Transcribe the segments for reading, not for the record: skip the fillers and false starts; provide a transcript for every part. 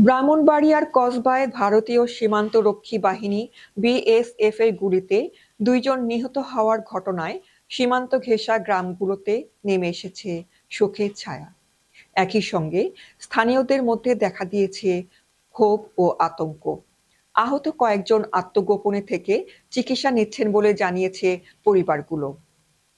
ব্রাহ্মণবাড়িয়ার কসবায় ভারতীয় সীমান্তরক্ষী বাহিনী বিএসএফ এর গুলিতে 2 জন নিহত হওয়ার ঘটনায় সীমান্ত ঘেঁষা গ্রামগুলোতে নেমে এসেছে শোকের ছায়া। একই সঙ্গে স্থানীয়দের মধ্যে দেখা দিয়েছে ক্ষোভ ও আতঙ্ক। আহত কয়েকজন আত্মগোপনে থেকে চিকিৎসা নিচ্ছেন বলে জানিয়েছে পরিবারগুলো।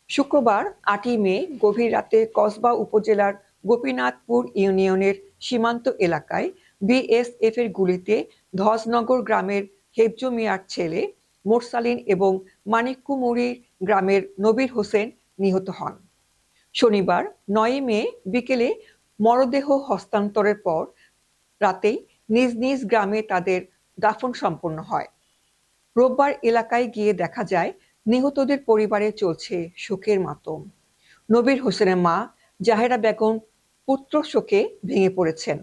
শুক্রবার 8ই মে গভীর রাতে কসবা উপজেলার গোপীনাথপুর ইউনিয়নের সীমান্ত এলাকায় বিএসএফ এর গুলিতে ধসনগর গ্রামের হেফজু মিয়ার ছেলে মোরসালিন এবং মানিককুমুরি গ্রামের নবীর হোসেন নিহত হন। শনিবার 9ই মে বিকেলে মরদেহ হস্তান্তরের পর রাতেই নিজ নিজ গ্রামে তাদের দাফন সম্পন্ন হয়। রোববার এলাকায় গিয়ে দেখা যায় নিহতদের পরিবারে চলছে শোকের মাতম। নবীর হোসেনের মা জাহেরা বেগম পুত্র শোকে ভেঙে পড়েছেন।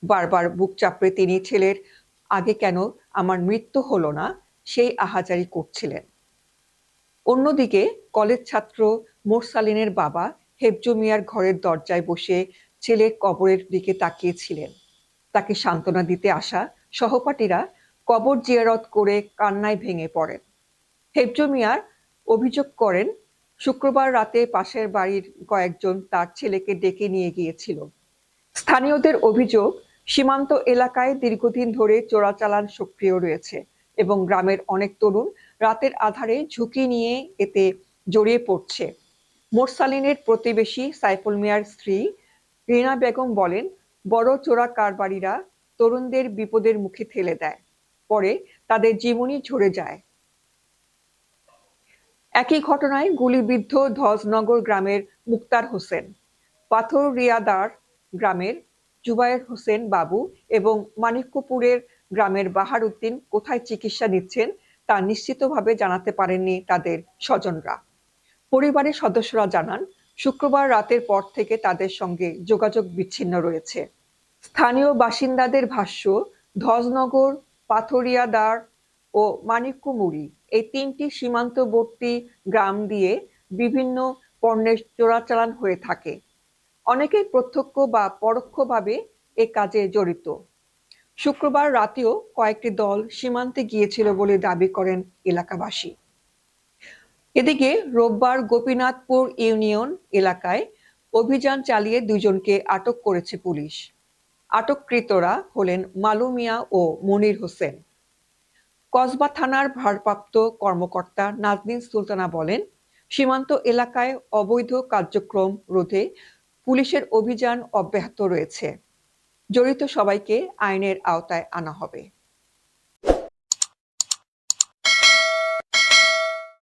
বারবার বুক চাপড়ে তিনি ছেলের আগে কেন আমার মৃত্যু হলো না সেই আহাজারি করছিলেন। অন্যদিকে কলেজ ছাত্র মোরসালিনের বাবা হেফজু মিয়ার ঘরের দরজায় বসে ছেলের কবরের দিকে তাকিয়েছিলেন। তাকে সান্ত্বনা দিতে আসা সহপাঠীরা কবর জিয়ারত করে কান্নায় ভেঙে পড়েন। হেফজু মিয়ার অভিযোগ করেন, শুক্রবার রাতে পাশের বাড়ির কয়েকজন তার ছেলেকে ডেকে নিয়ে গিয়েছিল। স্থানীয়দের অভিযোগ, সীমান্ত এলাকায় দীর্ঘদিন ধরে চোরাচালান সক্রিয় রয়েছে এবং গ্রামের অনেক তরুণ রাতের আধারে ঝুঁকি নিয়ে এতে জড়িয়ে পড়ছে। মোরসালিনের প্রতিবেশী সাইফুল মিয়ার স্ত্রী রিনা বেগম বলেন, বড় চোরা কারবারিরা তরুণদের বিপদের মুখে ঠেলে দেয়, পরে তাদের জীবনই ঝরে যায়। একই ঘটনায় গুলিবিদ্ধ ধজনগর গ্রামের মুক্তার হোসেন, পাথরিয়াদার গ্রামের জুবায়ের হোসেন বাবু এবং মানিকপুরের গ্রামের বাহার উদ্দিন কোথায় চিকিৎসা নিচ্ছেন তা নিশ্চিতভাবে জানাতে পারেননি তাদের স্বজনরা। পরিবারের সদস্যরা জানান, শুক্রবার রাতের পর থেকে তাদের সঙ্গে যোগাযোগ বিচ্ছিন্ন রয়েছে। স্থানীয় বাসিন্দাদের ভাষ্য, ধজনগর, পাথরিয়াদার ও মানিককুমুরি এই 3টি সীমান্তবর্তী গ্রাম দিয়ে বিভিন্ন পণ্যের চোরাচালান হয়ে থাকে। অনেকেই প্রত্যক্ষ বা পরোক্ষভাবে এ কাজে জড়িত। শুক্রবার রাতেও কয়েকটি দল সীমান্তে গিয়েছিল বলে দাবি করেন এলাকাবাসী। এদিকে রোববার গোপীনাথপুর ইউনিয়ন এলাকায় অভিযান চালিয়ে 2 জনকে আটক করেছে পুলিশ। আটককৃতরা হলেন মালু মিয়া ও মনির হোসেন। কসবা থানার ভারপ্রাপ্ত কর্মকর্তা নাজনীন সুলতানা বলেন, সীমান্ত এলাকায় অবৈধ কার্যক্রম রোধে পুলিশের অভিযান অব্যাহত রয়েছে। জড়িত সবাইকে আইনের আওতায় আনা হবে।